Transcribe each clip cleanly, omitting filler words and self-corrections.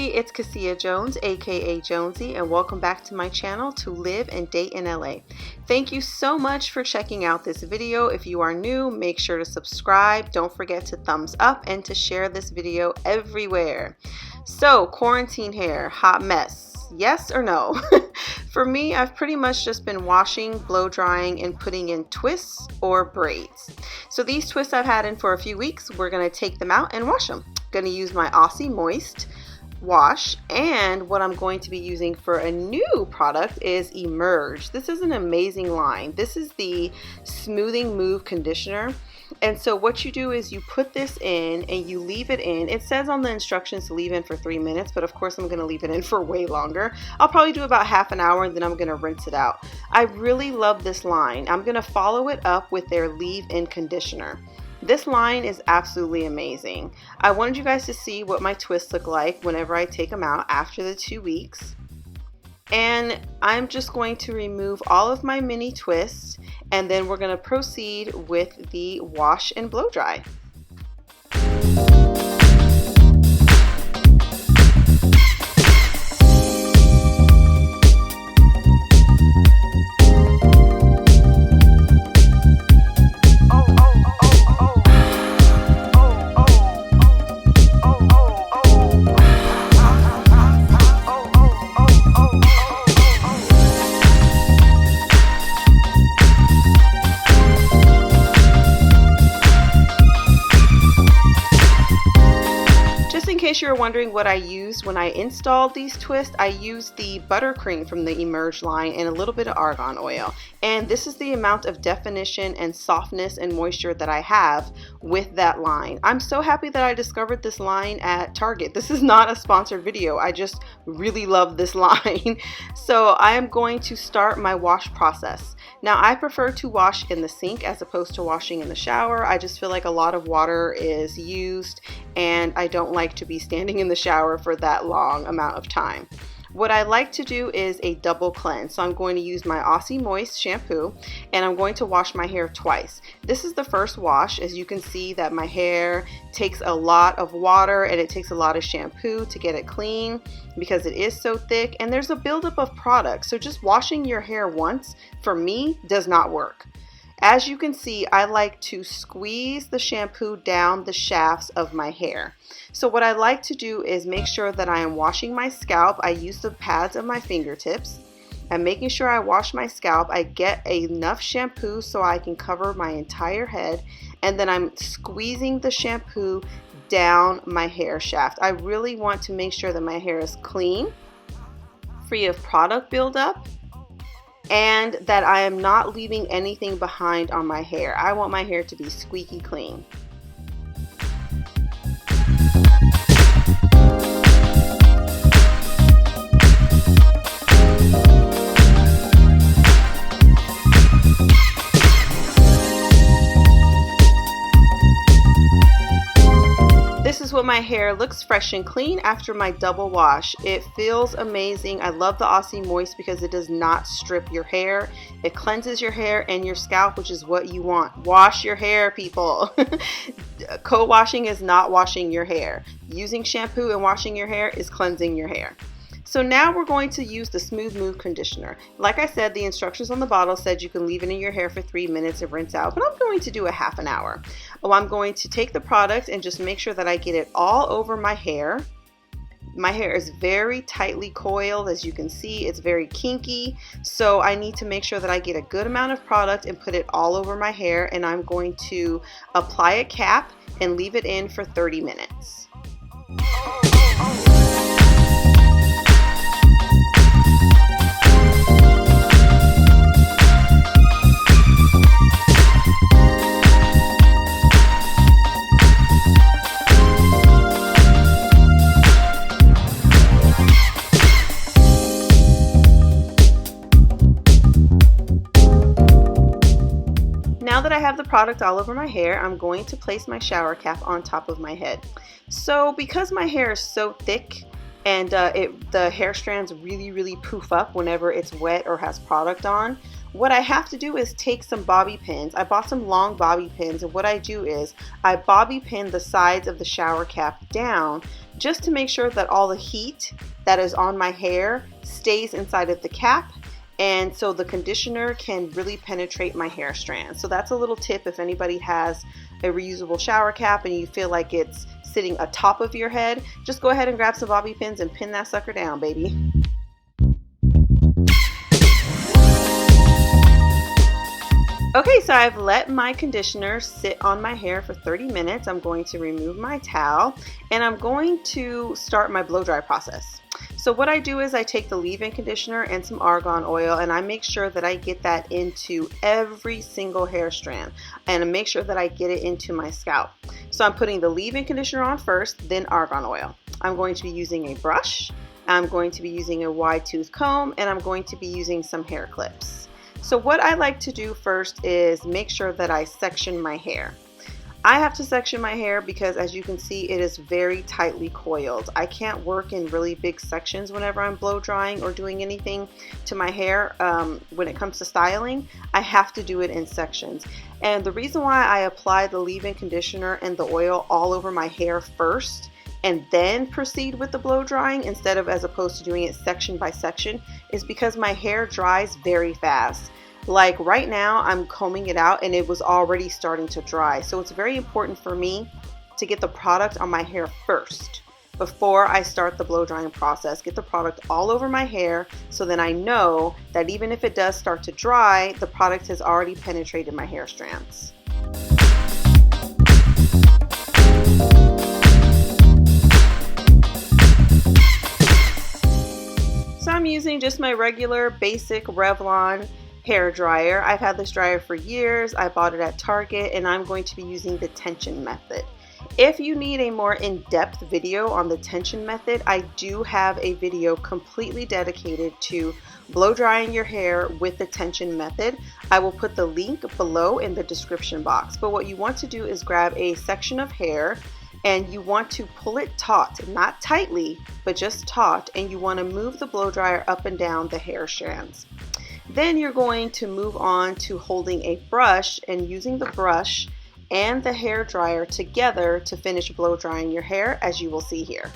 everybody, it's Cassia Jones, aka Jonesy, and welcome back to my channel To Live and Date in LA. Thank you so much for checking out this video. If you are new, make sure to subscribe. Don't forget to thumbs up and to share this video everywhere. So, quarantine hair, hot mess, yes or no? For me, I've pretty much just been washing, blow drying, and putting in twists or braids. So these twists I've had in for a few weeks, we're going to take them out and wash them. Going to use my Aussie Moist wash, and what I'm going to be using for a new product is Emerge. This is an amazing line. This is the Smoothing Move Conditioner. And so what you do is you put this in and you leave it in. It says on the instructions to leave in for 3 minutes, but of course I'm going to leave it in for way longer. I'll probably do about half an hour and then I'm going to rinse it out. I really love this line. I'm going to follow it up with their leave-in conditioner. This line is absolutely amazing. I wanted you guys to see what my twists look like whenever I take them out after the 2 weeks. And I'm just going to remove all of my mini twists, and then we're going to proceed with the wash and blow dry. In case you were wondering what I used when I installed these twists, I used the buttercream from the Emerge line and a little bit of Argan Oil. And this is the amount of definition and softness and moisture that I have with that line. I'm so happy that I discovered this line at Target. This is not a sponsored video. I just really love this line. So I am going to start my wash process. Now I prefer to wash in the sink as opposed to washing in the shower. I just feel like a lot of water is used and I don't like to be standing in the shower for that long amount of time. What I like to do is a double cleanse. So I'm going to use my Aussie Moist shampoo and I'm going to wash my hair twice. This is the first wash. As you can see that my hair takes a lot of water and it takes a lot of shampoo to get it clean because it is so thick and there's a buildup of product. So just washing your hair once for me does not work. As you can see, I like to squeeze the shampoo down the shafts of my hair. So what I like to do is make sure that I am washing my scalp. I use the pads of my fingertips. I'm making sure I wash my scalp. I get enough shampoo so I can cover my entire head. And then I'm squeezing the shampoo down my hair shaft. I really want to make sure that my hair is clean, free of product buildup, and that I am not leaving anything behind on my hair. I want my hair to be squeaky clean. This is what my hair looks fresh and clean after my double wash. It feels amazing. I love the Aussie Moist because it does not strip your hair. It cleanses your hair and your scalp, which is what you want. Wash your hair, people. Co-washing is not washing your hair. Using shampoo and washing your hair is cleansing your hair. So now we're going to use the Smooth Move Conditioner. Like I said, the instructions on the bottle said you can leave it in your hair for 3 minutes and rinse out, but I'm going to do a half an hour. I'm going to take the product and just make sure that I get it all over my hair. My hair is very tightly coiled, as you can see. It's very kinky, so I need to make sure that I get a good amount of product and put it all over my hair, and I'm going to apply a cap and leave it in for 30 minutes. Now that I have the product all over my hair, I'm going to place my shower cap on top of my head. So because my hair is so thick and the hair strands really poof up whenever it's wet or has product on. What I have to do is take some bobby pins. I bought some long bobby pins, and what I do is I bobby pin the sides of the shower cap down just to make sure that all the heat that is on my hair stays inside of the cap, and so the conditioner can really penetrate my hair strands. So that's a little tip if anybody has a reusable shower cap and you feel like it's sitting atop of your head, just go ahead and grab some bobby pins and pin that sucker down, baby. Okay, so I've let my conditioner sit on my hair for 30 minutes. I'm going to remove my towel and I'm going to start my blow dry process. So what I do is I take the leave-in conditioner and some argan oil, and I make sure that I get that into every single hair strand, and I make sure that I get it into my scalp. So I'm putting the leave-in conditioner on first, then argan oil. I'm going to be using a brush, I'm going to be using a wide tooth comb, and I'm going to be using some hair clips. So what I like to do first is make sure that I section my hair. I have to section my hair because, as you can see, it is very tightly coiled. I can't work in really big sections whenever I'm blow drying or doing anything to my hair. When it comes to styling, I have to do it in sections. And the reason why I apply the leave-in conditioner and the oil all over my hair first and then proceed with the blow drying instead of as opposed to doing it section by section is because my hair dries very fast. Like right now, I'm combing it out and it was already starting to dry. So it's very important for me to get the product on my hair first before I start the blow drying process. Get the product all over my hair so then I know that even if it does start to dry, the product has already penetrated my hair strands. So I'm using just my regular basic Revlon hair dryer. I've had this dryer for years. I bought it at Target, and I'm going to be using the tension method. If you need a more in-depth video on the tension method, I do have a video completely dedicated to blow drying your hair with the tension method. I will put the link below in the description box. But what you want to do is grab a section of hair and you want to pull it taut, not tightly, but just taut, and you want to move the blow dryer up and down the hair strands. Then you're going to move on to holding a brush and using the brush and the hair dryer together to finish blow drying your hair, as you will see here.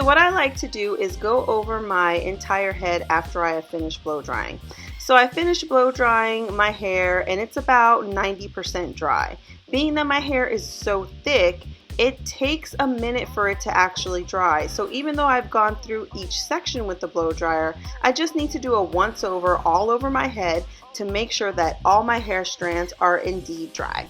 What I like to do is go over my entire head after I have finished blow drying. So I finished blow drying my hair and it's about 90% dry. Being that my hair is so thick, it takes a minute for it to actually dry. So even though I've gone through each section with the blow dryer, I just need to do a once over all over my head to make sure that all my hair strands are indeed dry.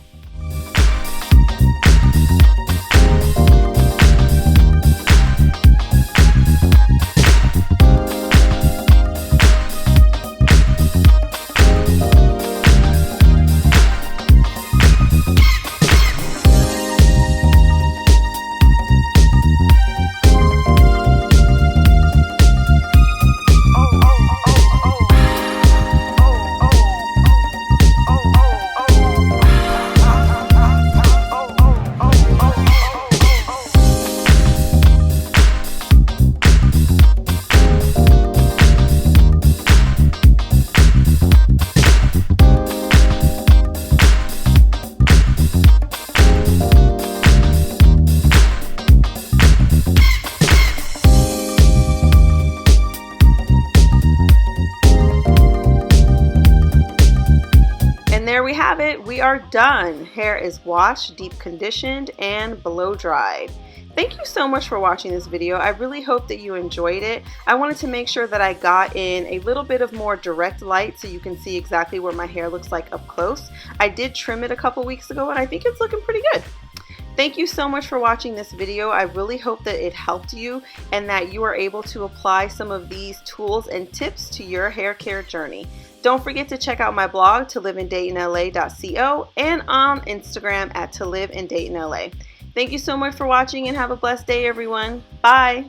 we are done. Hair is washed, deep conditioned, and blow dried. Thank you so much for watching this video. I really hope that you enjoyed it. I wanted to make sure that I got in a little bit of more direct light so you can see exactly what my hair looks like up close. I did trim it a couple weeks ago and I think it's looking pretty good. Thank you so much for watching this video. I really hope that it helped you and that you are able to apply some of these tools and tips to your hair care journey. Don't forget to check out my blog, toliveinDaytonLA.co, and on Instagram at toliveinDaytonLA. Thank you so much for watching and have a blessed day, everyone. Bye.